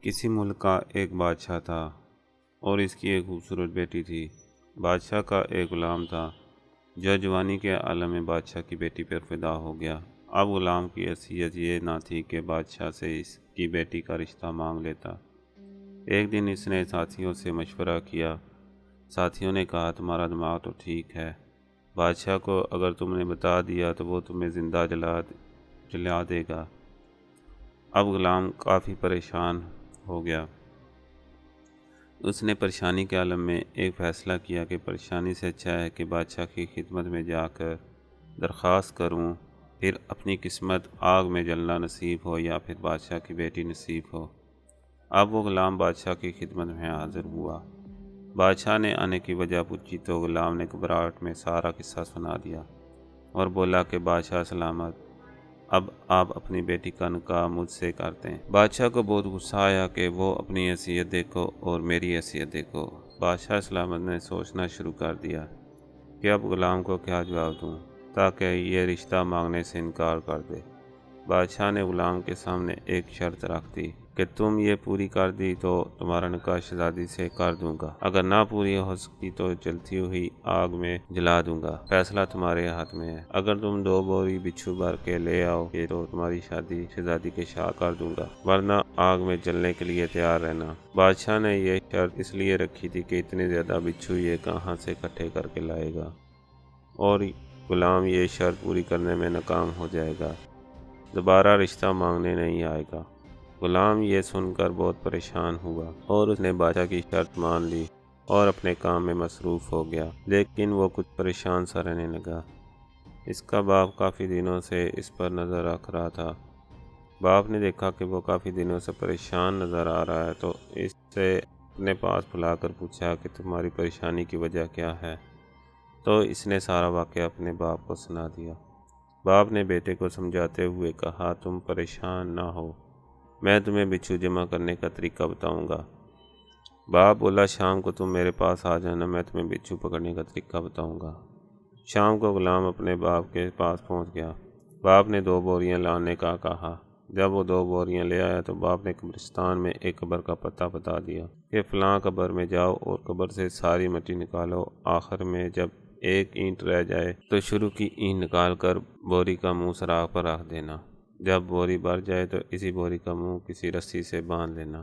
کسی ملک کا ایک بادشاہ تھا اور اس کی ایک خوبصورت بیٹی تھی۔ بادشاہ کا ایک غلام تھا جو جوانی کے عالم میں بادشاہ کی بیٹی پر فدا ہو گیا۔ اب غلام کی حیثیت یہ نہ تھی کہ بادشاہ سے اس کی بیٹی کا رشتہ مانگ لیتا۔ ایک دن اس نے ساتھیوں سے مشورہ کیا۔ ساتھیوں نے کہا تمہارا دماغ تو ٹھیک ہے، بادشاہ کو اگر تم نے بتا دیا تو وہ تمہیں زندہ جلا دے گا۔ اب غلام کافی پریشان ہو گیا۔ اس نے پریشانی کے عالم میں ایک فیصلہ کیا کہ پریشانی سے اچھا ہے کہ بادشاہ کی خدمت میں جا کر درخواست کروں، پھر اپنی قسمت آگ میں جلنا نصیب ہو یا پھر بادشاہ کی بیٹی نصیب ہو۔ اب وہ غلام بادشاہ کی خدمت میں حاضر ہوا۔ بادشاہ نے آنے کی وجہ پوچھی تو غلام نے گھبراہٹ میں سارا قصہ سنا دیا اور بولا کہ بادشاہ سلامت، اب آپ اپنی بیٹی کا نکاح مجھ سے کرتے ہیں۔ بادشاہ کو بہت غصہ آیا کہ وہ اپنی حیثیت دیکھو اور میری حیثیت دیکھو۔ بادشاہ سلامت نے سوچنا شروع کر دیا کہ اب غلام کو کیا جواب دوں تاکہ یہ رشتہ مانگنے سے انکار کر دے۔ بادشاہ نے غلام کے سامنے ایک شرط رکھ دی کہ تم یہ پوری کر دی تو تمہارا نکاح شہزادی سے کر دوں گا، اگر نہ پوری ہو سکی تو جلتی ہوئی آگ میں جلا دوں گا۔ فیصلہ تمہارے ہاتھ میں ہے۔ اگر تم 2 بوری بچھو بھر کے لے آؤ گے تو تمہاری شادی شہزادی کے ساتھ کر دوں گا، ورنہ آگ میں جلنے کے لیے تیار رہنا۔ بادشاہ نے یہ شرط اس لیے رکھی تھی کہ اتنے زیادہ بچھو یہ کہاں سے اکٹھے کر کے لائے گا، اور غلام یہ شرط پوری کرنے میں ناکام ہو جائے گا، دوبارہ رشتہ مانگنے نہیں آئے گا۔ غلام یہ سن کر بہت پریشان ہوا اور اس نے بادشاہ کی شرط مان لی اور اپنے کام میں مصروف ہو گیا، لیکن وہ کچھ پریشان سا رہنے لگا۔ اس کا باپ کافی دنوں سے اس پر نظر رکھ رہا تھا۔ باپ نے دیکھا کہ وہ کافی دنوں سے پریشان نظر آ رہا ہے تو اس سے اپنے پاس بلا کر پوچھا کہ تمہاری پریشانی کی وجہ کیا ہے؟ تو اس نے سارا واقعہ اپنے باپ کو سنا دیا۔ باپ نے بیٹے کو سمجھاتے ہوئے کہا تم پریشان نہ ہو، میں تمہیں بچھو جمع کرنے کا طریقہ بتاؤں گا۔ باپ بولا شام کو تم میرے پاس آ جانا، میں تمہیں بچھو پکڑنے کا طریقہ بتاؤں گا۔ شام کو غلام اپنے باپ کے پاس پہنچ گیا۔ باپ نے 2 بوریاں لانے کا کہا۔ جب وہ 2 بوریاں لے آیا تو باپ نے قبرستان میں ایک قبر کا پتہ بتا دیا کہ فلاں قبر میں جاؤ اور قبر سے ساری مٹی نکالو، آخر میں جب ایک اینٹ رہ جائے تو شروع کی اینٹ نکال کر بوری کا منہ سراغ پر رکھ دینا، جب بوری بھر جائے تو اسی بوری کا منہ کسی رسی سے باندھ لینا،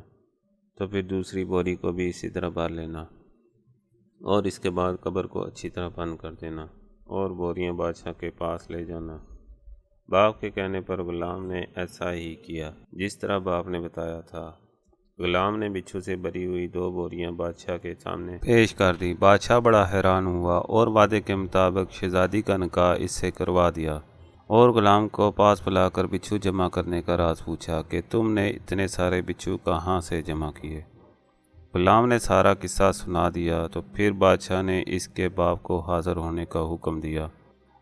تو پھر دوسری بوری کو بھی اسی طرح بھر لینا اور اس کے بعد قبر کو اچھی طرح بند کر دینا اور بوریاں بادشاہ کے پاس لے جانا۔ باپ کے کہنے پر غلام نے ایسا ہی کیا جس طرح باپ نے بتایا تھا۔ غلام نے بچھو سے بھری ہوئی 2 بوریاں بادشاہ کے سامنے پیش کر دی۔ بادشاہ بڑا حیران ہوا اور وعدے کے مطابق شہزادی کا نکاح اس سے کروا دیا اور غلام کو پاس بلا کر بچھو جمع کرنے کا راز پوچھا کہ تم نے اتنے سارے بچھو کہاں سے جمع کیے؟ غلام نے سارا قصہ سنا دیا تو پھر بادشاہ نے اس کے باپ کو حاضر ہونے کا حکم دیا۔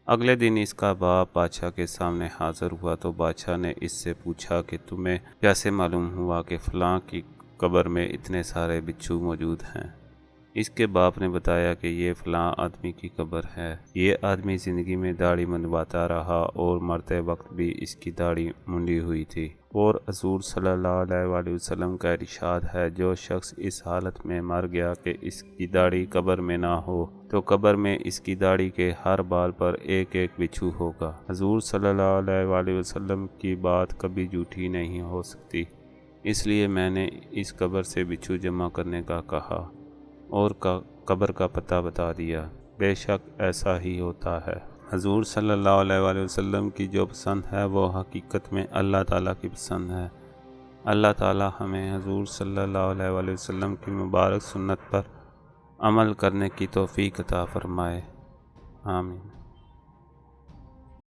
اگلے دن اس کا باپ بادشاہ کے سامنے حاضر ہوا تو بادشاہ نے اس سے پوچھا کہ تمہیں کیسے معلوم ہوا کہ فلاں کی قبر میں اتنے سارے بچھو موجود ہیں؟ اس کے باپ نے بتایا کہ یہ فلاں آدمی کی قبر ہے۔ یہ آدمی زندگی میں داڑھی منڈواتا رہا اور مرتے وقت بھی اس کی داڑھی منڈی ہوئی تھی، اور حضور صلی اللہ علیہ وآلہ وسلم کا ارشاد ہے جو شخص اس حالت میں مر گیا کہ اس کی داڑھی قبر میں نہ ہو تو قبر میں اس کی داڑھی کے ہر بال پر ایک ایک بچھو ہوگا۔ حضور صلی اللہ علیہ وآلہ وسلم کی بات کبھی جھوٹی نہیں ہو سکتی، اس لیے میں نے اس قبر سے بچھو جمع کرنے کا کہا اور قبر کا پتہ بتا دیا۔ بے شک ایسا ہی ہوتا ہے۔ حضور صلی اللہ علیہ وآلہ وسلم کی جو پسند ہے وہ حقیقت میں اللہ تعالیٰ کی پسند ہے۔ اللہ تعالیٰ ہمیں حضور صلی اللہ علیہ وآلہ وسلم کی مبارک سنت پر عمل کرنے کی توفیق عطا فرمائے، آمین۔